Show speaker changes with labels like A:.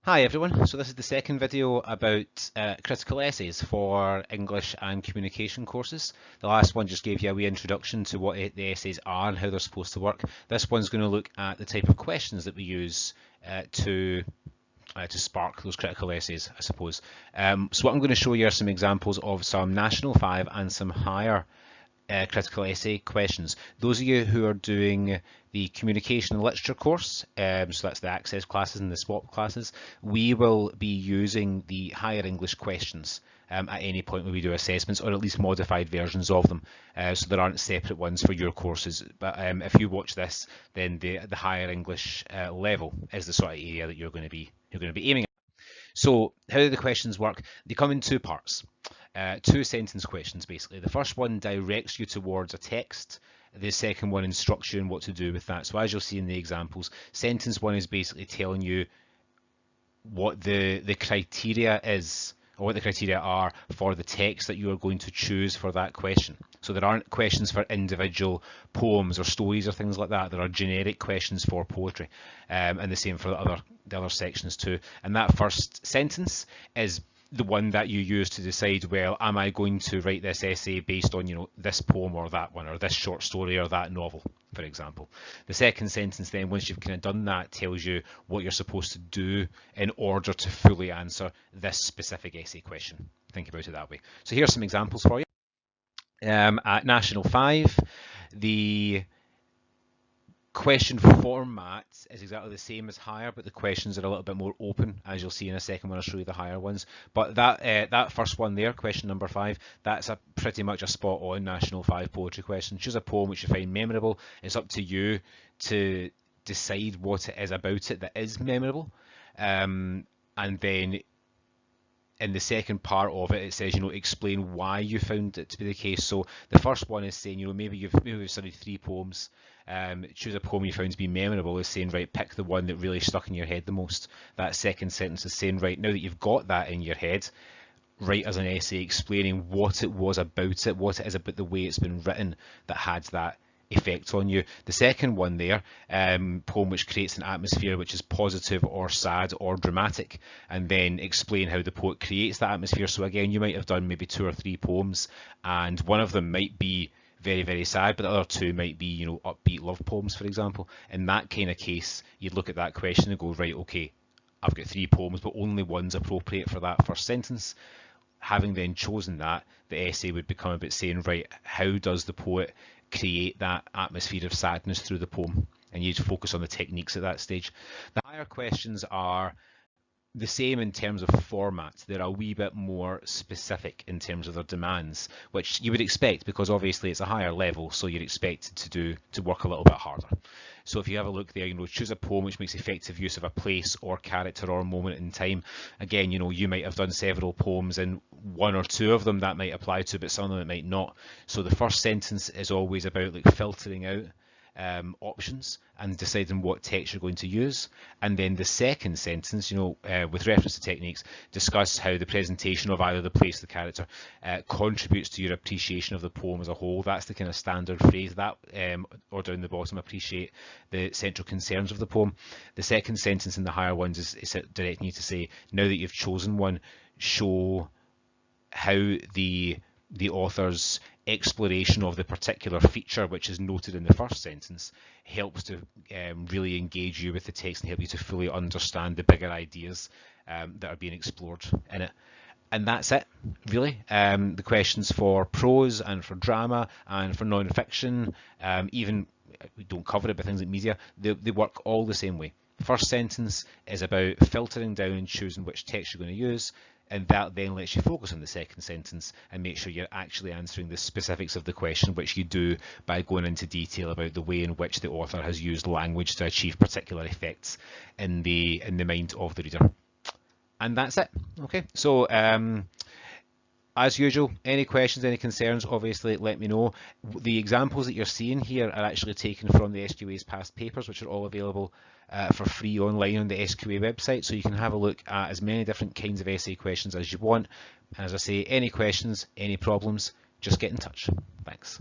A: Hi everyone, so this is the second video about critical essays for English and communication courses. The last one just gave you a wee introduction to what the essays are and how they're supposed to work. This one's going to look at the type of questions that we use to spark those critical essays, I suppose. So what I'm going to show you are some examples of some National 5 and some higher critical essay questions. Those of you who are doing the communication and literature course, so that's the access classes and the swap classes, we will be using the higher English questions at any point when we do assessments, or at least modified versions of them, so there aren't separate ones for your courses. But if you watch this, then the higher English level is the sort of area that you're going to be aiming at. So how do the questions work? They come in two parts. Two sentence questions basically. The first one directs you towards a text. The second one instructs you on what to do with that. So as you'll see in the examples, sentence one is basically telling you what the criteria is, or what the criteria are for the text that you are going to choose for that question. So there aren't questions for individual poems or stories or things like that. There are generic questions for poetry, and the same for the other sections too. And that first sentence is the one that you use to decide, well, am I going to write this essay based on, this poem or that one, or this short story or that novel, for example. The second sentence then, once you've kind of done that, tells you what you're supposed to do in order to fully answer this specific essay question. Think about it that way. So here's some examples for you. At National 5, the question format is exactly the same as higher, but the questions are a little bit more open, as you'll see in a second when I show you the higher ones. But that first one there, question number 5, that's pretty much a spot on National 5 poetry question. Choose a poem which you find memorable. It's up to you to decide what it is about it that is memorable, and then in the second part of it, it says, explain why you found it to be the case. So the first one is saying, maybe you've studied 3 poems, choose a poem you found to be memorable, is saying, right, pick the one that really stuck in your head the most. That second sentence is saying, right, now that you've got that in your head, write as an essay explaining what it was about it, what it is about the way it's been written that had that effect on you. The second one there, poem which creates an atmosphere which is positive or sad or dramatic, and then explain how the poet creates that atmosphere. So again, you might have done maybe 2 or 3 poems, and one of them might be very, very sad, but the other 2 might be, upbeat love poems, for example. In that kind of case, you'd look at that question and go, right, okay, I've got 3 poems, but only one's appropriate for that first sentence. Having then chosen that, the essay would become about saying, right, how does the poet create that atmosphere of sadness through the poem? And you focus on the techniques at that stage. The higher questions are the same in terms of format. They're a wee bit more specific in terms of their demands, which you would expect because obviously it's a higher level, so you're expected to work a little bit harder. So if you have a look there, choose a poem which makes effective use of a place or character or moment in time. Again, you might have done several poems and 1 or 2 of them that might apply to, but some of them it might not. So the first sentence is always about filtering out options and deciding what text you're going to use. And then the second sentence, with reference to techniques, discuss how the presentation of either the place or the character contributes to your appreciation of the poem as a whole. That's the kind of standard phrase. That, or down the bottom, appreciate the central concerns of the poem. The second sentence in the higher ones is directing you to say, now that you've chosen one, show how the author's exploration of the particular feature which is noted in the first sentence helps to really engage you with the text and help you to fully understand the bigger ideas that are being explored in it. And that's it, really. The questions for prose and for drama and for non-fiction, even we don't cover it, but things like media, they work all the same way. First sentence is about filtering down and choosing which text you're going to use, and that then lets you focus on the second sentence and make sure you're actually answering the specifics of the question, which you do by going into detail about the way in which the author has used language to achieve particular effects in the mind of the reader. And that's it. Okay, so as usual, any questions, any concerns, obviously let me know. The examples that you're seeing here are actually taken from the SQA's past papers, which are all available for free online on the SQA website, so you can have a look at as many different kinds of essay questions as you want. And as I say, any questions, any problems, just get in touch. Thanks.